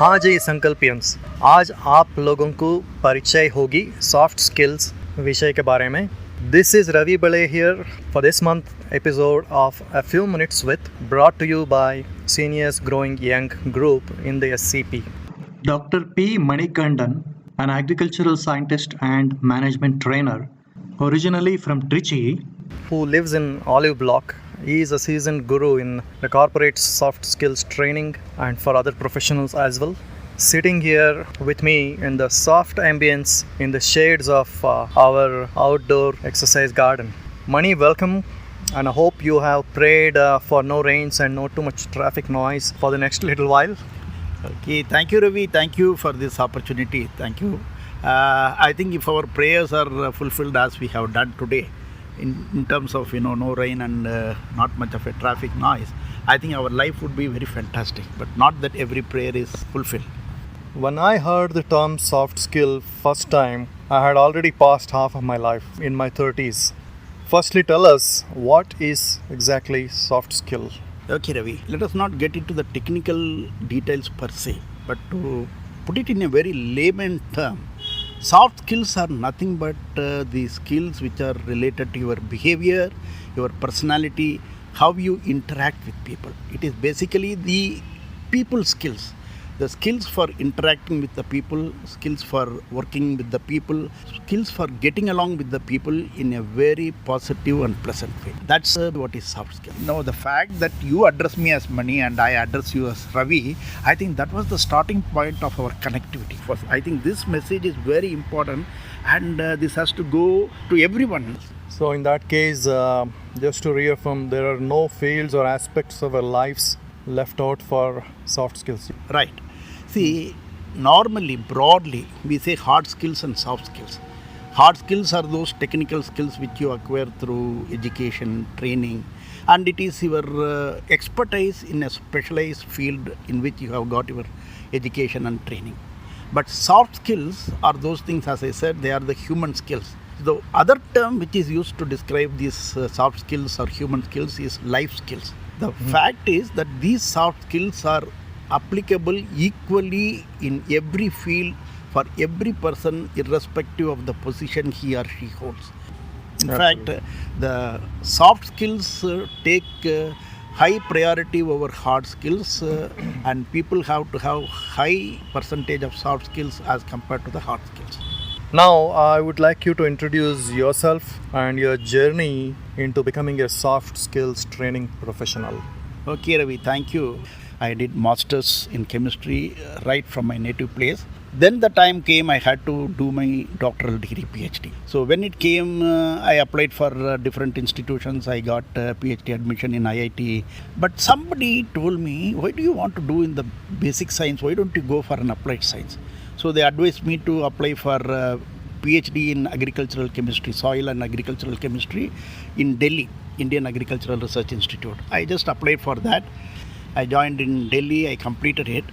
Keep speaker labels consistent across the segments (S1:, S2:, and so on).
S1: हाँ जी संकल्पियंस, आज आप लोगों को परिचय होगी सॉफ्ट स्किल्स विषय के बारे में. This is Ravi Bale here for this month episode of A Few Minutes With, brought to you by Seniors Growing Young Group in the SCP. Dr. P. Manikandan, an agricultural scientist and management trainer, originally from Trichy, who lives in Olive Block. He is a seasoned guru in the corporate soft skills training and for other professionals as well. Sitting here with me in the soft ambience in the shades of our outdoor exercise garden. Mani, welcome, and I hope you have prayed for no rains and no too much traffic noise for the next little while.
S2: Okay, thank you, Ravi. Thank you for this opportunity. Thank you. I think if our prayers are fulfilled as we have done today, in terms of no rain and not much of a traffic noise, I think our life would be very fantastic. But not that every prayer is fulfilled.
S1: When I heard the term soft skill first time, I had already passed half of my life in my 30s. Firstly, tell us, what is exactly soft skill?
S2: Okay, Ravi, let us not get into the technical details per se, but to put it in a very layman term, soft skills are nothing but the skills which are related to your behavior, your personality, how you interact with people. It is basically the people skills. The skills for interacting with the people, skills for working with the people, skills for getting along with the people in a very positive and pleasant way. That's what is soft skill. Now, the fact that you address me as Mani and I address you as Ravi, I think that was the starting point of our connectivity. First, I think this message is very important, and this has to go to everyone.
S1: So in that case, just to reaffirm, there are no fields or aspects of our lives left out for soft skills.
S2: Right. See, normally, broadly, we say hard skills and soft skills. Hard skills are those technical skills which you acquire through education, training, and it is your expertise in a specialized field in which you have got your education and training. But soft skills are those things, as I said, they are the human skills. The other term which is used to describe these soft skills or human skills is life skills. The fact is that these soft skills are applicable equally in every field for every person, irrespective of the position he or she holds. In fact, the soft skills take high priority over hard skills, and people have to have high percentage of soft skills as compared to the hard skills.
S1: Now, I would like you to introduce yourself and your journey into becoming a soft skills training professional.
S2: Okay, Ravi, thank you. I did masters in chemistry right from my native place. Then the time came I had to do my doctoral degree, PhD. So when it came, I applied for different institutions. I got PhD admission in IIT. But somebody told me, why do you want to do in the basic science? Why don't you go for an applied science? So they advised me to apply for PhD in agricultural chemistry, soil and agricultural chemistry in Delhi, Indian Agricultural Research Institute. I just applied for that. I joined in Delhi, I completed it,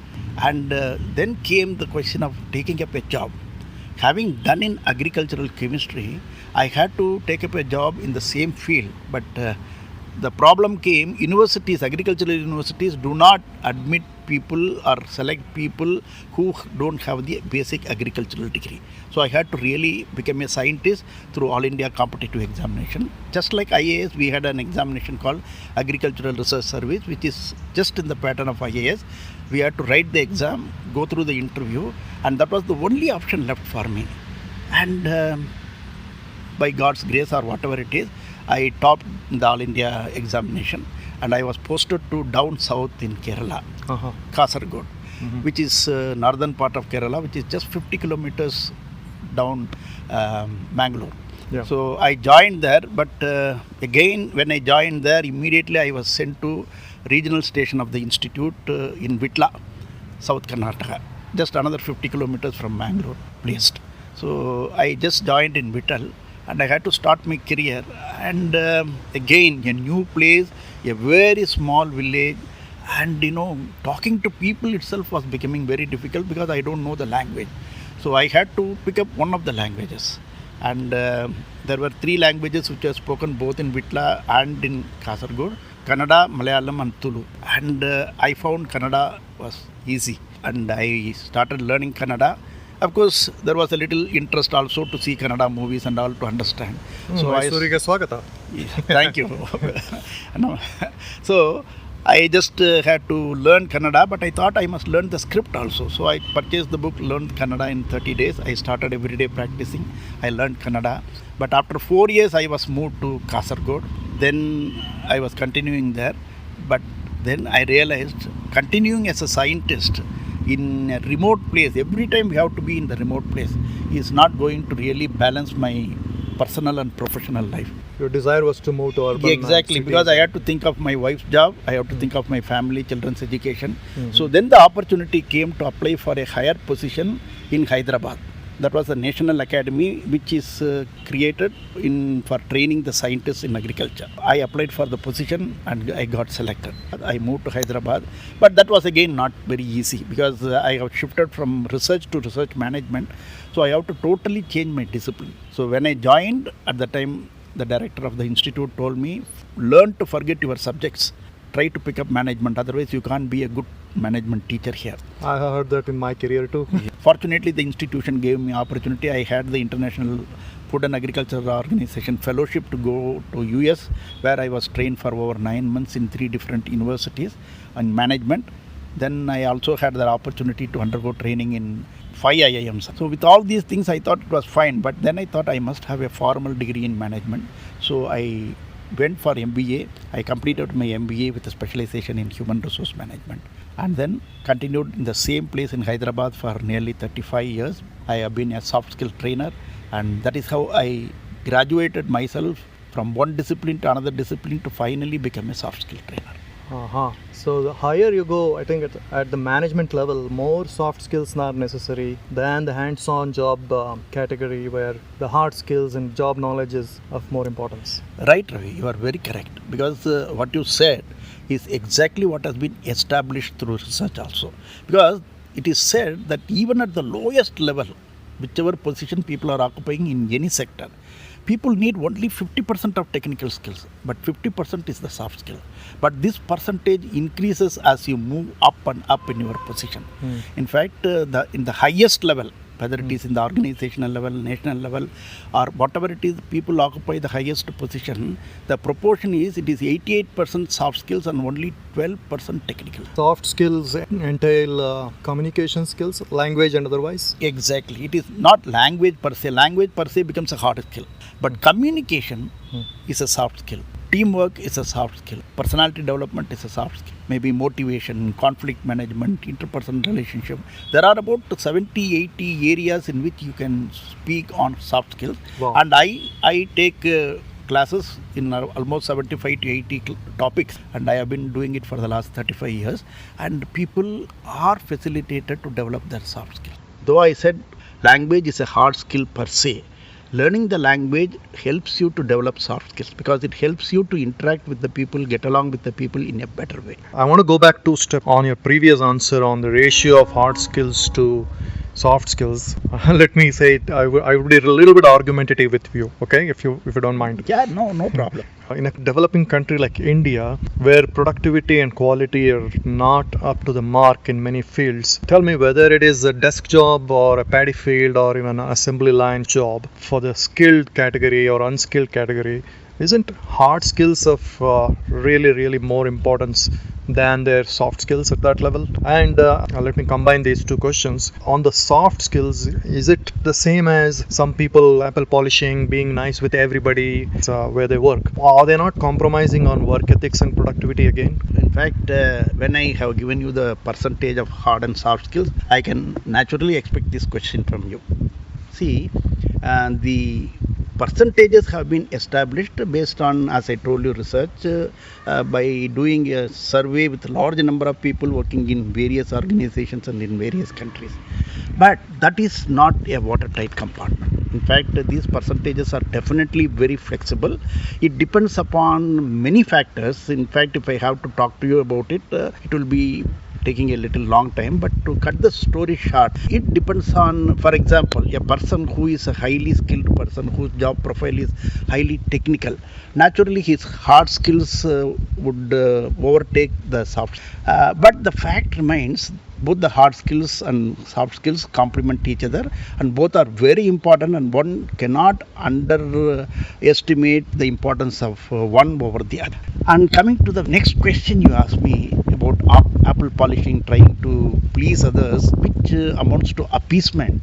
S2: and then came the question of taking up a job. Having done in agricultural chemistry, I had to take up a job in the same field, but the problem came, agricultural universities do not admit people or select people who don't have the basic agricultural degree. So I had to really become a scientist through All India competitive examination. Just like IAS, we had an examination called Agricultural Research Service, which is just in the pattern of IAS. We had to write the exam, go through the interview, and that was the only option left for me. And by God's grace or whatever it is, I topped the All India examination, and I was posted to down south in Kerala, Kasaragod, which is northern part of Kerala, which is just 50 kilometers down Mangalore.
S1: Yeah.
S2: So I joined there, but again when I joined there, immediately I was sent to regional station of the institute in Vitla, South Karnataka, just another 50 kilometers from Mangalore, placed. So I just joined in Vittal, and I had to start my career, and again a new place, a very small village, and talking to people itself was becoming very difficult because I don't know the language. So I had to pick up one of the languages, and there were three languages which were spoken both in Vitla and in Kasaragod: Kannada, Malayalam and Tulu. And I found Kannada was easy. and I started learning Kannada. Of course, there was a little interest also to see Kannada movies and all to understand.
S1: ಮೈಸೂರಿಗೆ ಸ್ವಾಗತ.
S2: Thank you. No. So I just had to learn Kannada, but I thought I must learn the script also. So I purchased the book, learned Kannada in 30 days. I started every day practicing. I learned Kannada. But after 4 years, I was moved to Kasargod. Then I was continuing there. But then I realized continuing as a scientist in a remote place, every time we have to be in the remote place, is not going to really balance my personal and professional life.
S1: Your desire was to move to urban.
S2: Exactly, because I had to think of my wife's job, I have to think of my family, children's education. So then the opportunity came to apply for a higher position in Hyderabad. That was a national academy which is created for training the scientists in agriculture. I applied for the position and I got selected. I moved to Hyderabad, but that was again not very easy because I have shifted from research to research management. So I have to totally change my discipline. So when I joined, at the time the director of the institute told me, learn to forget your subjects. Try to pick up management, otherwise you can't be a good management teacher here.
S1: I heard that in my career too.
S2: Fortunately, the institution gave me opportunity. I had the International Food and Agriculture Organization fellowship to go to US, where I was trained for over 9 months in 3 different universities in management. Then I also had the opportunity to undergo training in 5 IIMs. So with all these things, I thought it was fine. But then I thought I must have a formal degree in management. So I went for MBA. I completed my MBA with a specialization in human resource management, and then continued in the same place in Hyderabad for nearly 35 years. I have been a soft skill trainer, and that is how I graduated myself from one discipline to another discipline to finally become a soft skill trainer.
S1: So the higher you go, I think at the management level, more soft skills are necessary than the hands-on job category, where the hard skills and job knowledge is of more importance.
S2: Right, Ravi, you are very correct, because what you said is exactly what has been established through research also. Because it is said that even at the lowest level, whichever position people are occupying in any sector, people need only 50% of technical skills, but 50% is the soft skill. But this percentage increases as you move up and up in your position. In fact, in the highest level, whether it is in the organizational level, national level, or whatever it is, people occupy the highest position, the proportion is, it is 88% soft skills and only 12% technical.
S1: Soft skills entail communication skills, language and otherwise?
S2: Exactly. It is not language per se. Language per se becomes a hard skill. But communication is a soft skill. Teamwork is a soft skill. Personality development is a soft skill. Maybe motivation, conflict management, interpersonal relationship. There are about 70, 80 areas in which you can speak on soft skills.
S1: Wow.
S2: And I take classes in almost 75 to 80 topics, and I have been doing it for the last 35 years. And people are facilitated to develop their soft skills. Though I said language is a hard skill per se, learning the language helps you to develop soft skills because it helps you to interact with the people, get along with the people in a better way.
S1: I want to go back 2 steps on your previous answer on the ratio of hard skills to soft skills. Let me say it, I would be a little bit argumentative with you, okay, if you don't mind.
S2: Yeah, no problem.
S1: In a developing country like India, where productivity and quality are not up to the mark in many fields, tell me whether it is a desk job or a paddy field or even an assembly line job, for the skilled category or unskilled category, isn't hard skills of really more importance than their soft skills at that level? And let me combine these 2 questions. On the soft skills, is it the same as some people apple polishing, being nice with everybody where they work? Are they not compromising on work ethics and productivity again?
S2: In fact, when I have given you the percentage of hard and soft skills, I can naturally expect this question from you. See, the percentages have been established based on, as I told you, research by doing a survey with a large number of people working in various organizations and in various countries. But that is not a watertight compartment. In fact, these percentages are definitely very flexible. It depends upon many factors. In fact, if I have to talk to you about it, it will be taking a little long time, but to cut the story short, it depends on, for example, a person who is a highly skilled person whose job profile is highly technical, naturally his hard skills would overtake the soft. But the fact remains, Both the hard skills and soft skills complement each other, and both are very important, and one cannot underestimate the importance of one over the other. And coming to the next question you asked me about apple polishing, trying to please others, which amounts to appeasement.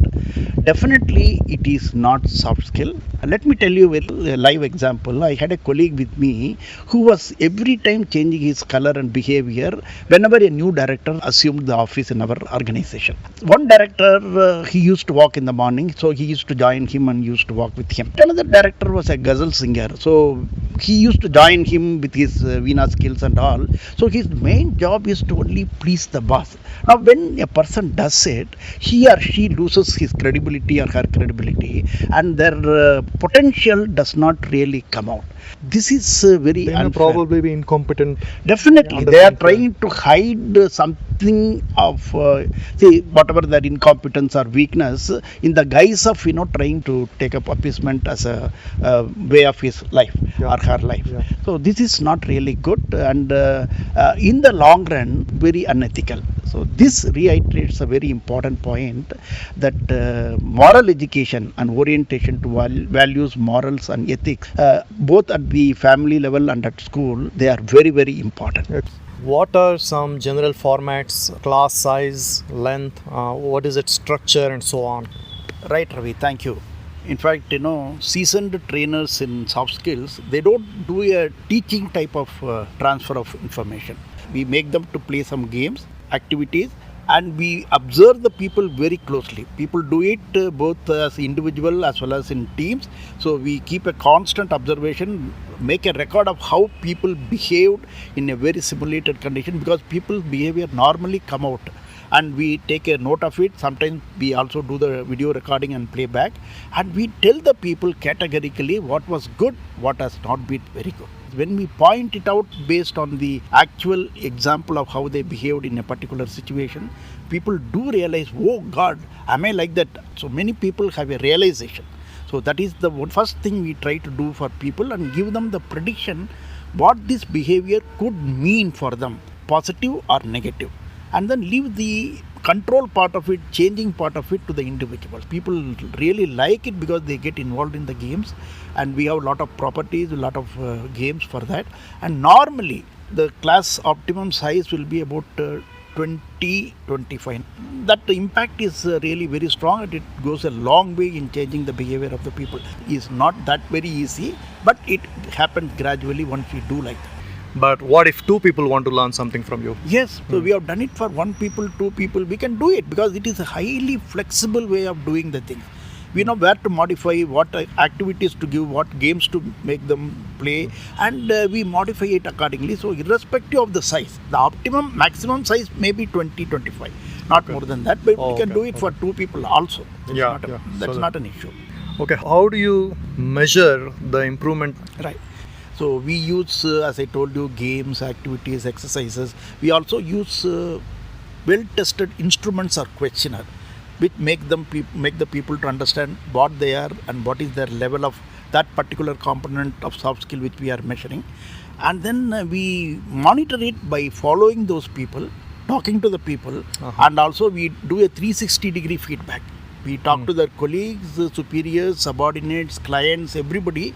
S2: Definitely, it is not soft skill. Let me tell you with a live example. I had a colleague with me who was every time changing his color and behavior whenever a new director assumed the office in our organization. One director, he used to walk in the morning, so he used to join him and used to walk with him. Another director was a ghazal singer, so he used to join him with his veena skills and all. So his main job is to only please the boss. Now, when a person does it, he or she loses his credibility or her credibility, and their potential does not really come out. This is very
S1: They may
S2: unfair.
S1: probably be incompetent.
S2: Definitely, they are trying to hide something of whatever their incompetence or weakness in the guise of trying to take up appeasement as a way of his life or her life.
S1: Yeah.
S2: So this is not really good, and in the long run, very unethical. So this reiterates a very important point that moral education and orientation to values, morals, and ethics, both at the family level and at school, they are very, very important.
S1: What are some general formats, class size, length, what is its structure, and so on?
S2: Right, Ravi, thank you. In fact, seasoned trainers in soft skills, they don't do a teaching type of transfer of information. We make them to play some games, activities, and we observe the people very closely. People do it both as individual as well as in teams. So we keep a constant observation, make a record of how people behaved in a very simulated condition, because people's behavior normally come out, and we take a note of it. Sometimes we also do the video recording and playback, and we tell the people categorically what was good, what has not been very good. When we point it out based on the actual example of how they behaved in a particular situation, people do realize, oh God, am I like that? So many people have a realization. So that is the first thing we try to do for people, and give them the prediction what this behavior could mean for them, positive or negative. And then leave the control part of it, changing part of it to the individual. People really like it because they get involved in the games, and we have a lot of properties, a lot of games for that. And normally the class optimum size will be about 20-25. That impact is really very strong, and it goes a long way in changing the behavior of the people. It's not that very easy, but it happens gradually once we do like that.
S1: But what if two people want to learn something from you?
S2: Yes, so we have done it for one people, two people. We can do it because it is a highly flexible way of doing the thing. We know where to modify, what activities to give, what games to make them play, and we modify it accordingly. So irrespective of the size, the maximum size may be 20-25, not more than that, but we can do it for two people also. That's not an issue.
S1: Okay, how do you measure the improvement?
S2: Right. So we use, as I told you, games, activities, exercises. We also use well-tested instruments or questionnaire, which make the people to understand what they are and what is their level of that particular component of soft skill which we are measuring. And then we monitor it by following those people, talking to the people, and also we do a 360-degree feedback. We talk to their colleagues, superiors, subordinates, clients, everybody.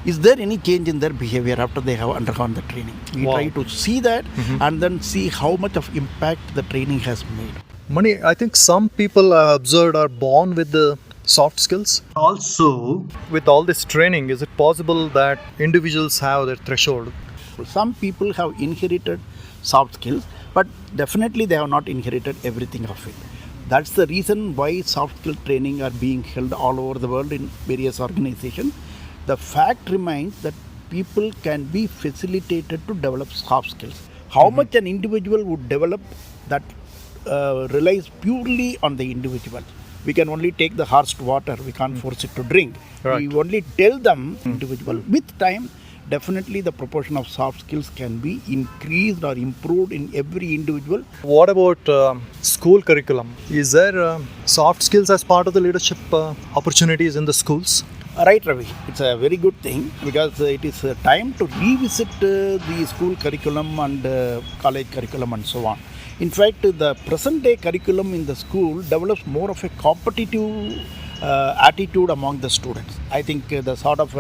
S2: Is there any change in their behavior after they have undergone the training? We try to see that and then see how much of impact the training has made.
S1: Mani, I think some people I observed are born with the soft skills.
S2: Also,
S1: with all this training, is it possible that individuals have their threshold?
S2: Some people have inherited soft skills, but definitely they have not inherited everything of it. That's the reason why soft skill training are being held all over the world in various organizations. The fact remains that people can be facilitated to develop soft skills. How much an individual would develop, that relies purely on the individual. We can only take the horse to water. We can't force it to drink.
S1: Right.
S2: We only tell them individual. With time, definitely the proportion of soft skills can be increased or improved in every individual.
S1: What about school curriculum? Is there soft skills as part of the leadership opportunities in the schools?
S2: Right, Ravi. It's a very good thing because it is time to revisit the school curriculum and college curriculum and so on. In fact, the present day curriculum in the school develops more of a competitive attitude among the students. I think the sort of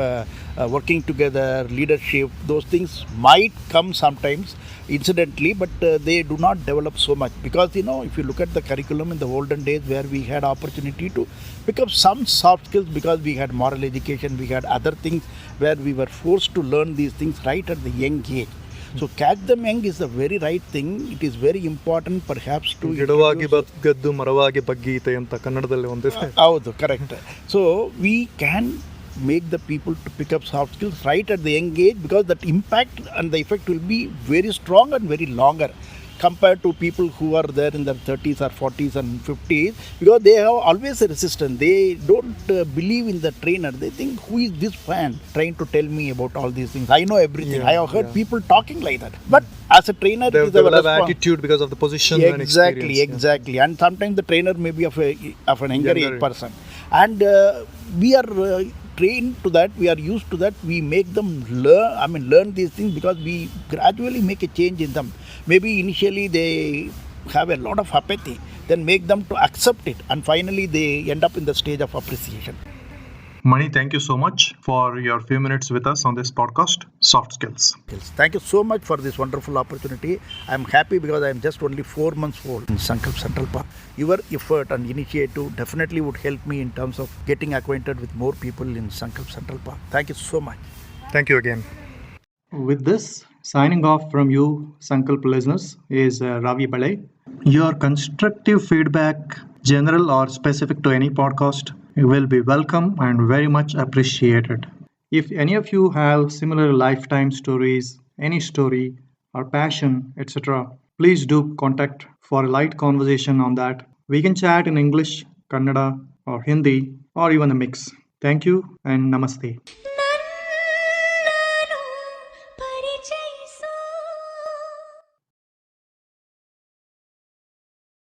S2: working together, leadership, those things might come sometimes incidentally, but they do not develop so much because if you look at the curriculum in the olden days where we had opportunity to pick up some soft skills because we had moral education, we had other things where we were forced to learn these things right at the young age. So catch them young is the very right thing. It is very important perhaps to
S1: ಗಿಡವಾಗಿ ಬಗ್ಗದ್ದು ಮರವಾಗಿ ಬಗ್ಗೀತೆ ಅಂತ ಕನ್ನಡದಲ್ಲಿ ಒಂದಿದೆ.
S2: ಹೌದು, correct. So we can make the people to pick up soft skills right at the young age because that impact and the effect will be very strong and very longer compared to people who are there in their 30s or 40s and 50s because they have always a resistance. They don't believe in the trainer. They think, who is this fan trying to tell me about all these things? I know everything. I have heard people talking like that. But as a trainer,
S1: they will have attitude because of the position and experience.
S2: Exactly. And sometimes the trainer may be of an younger age person. And we are trained to that, we are used to that. We make them learn these things because we gradually make a change in them. Maybe initially they have a lot of apathy, then make them to accept it, and finally they end up in the stage of appreciation.
S1: Mani, thank you so much for your few minutes with us on this podcast, Soft Skills.
S2: Thank you so much for this wonderful opportunity. I am happy because I am just only 4 months old in Sankalp Central Park. Your effort and initiative definitely would help me in terms of getting acquainted with more people in Sankalp Central Park. Thank you so much.
S1: Thank you again. With this, signing off from you, Sankalp listeners, is Ravi Bale. Your constructive feedback, general or specific to any podcast, will be welcome and very much appreciated. If any of you have similar lifetime stories, any story or passion, etc., please do contact for a light conversation on that. We can chat in English, Kannada, or Hindi, or even a mix. Thank you and namaste.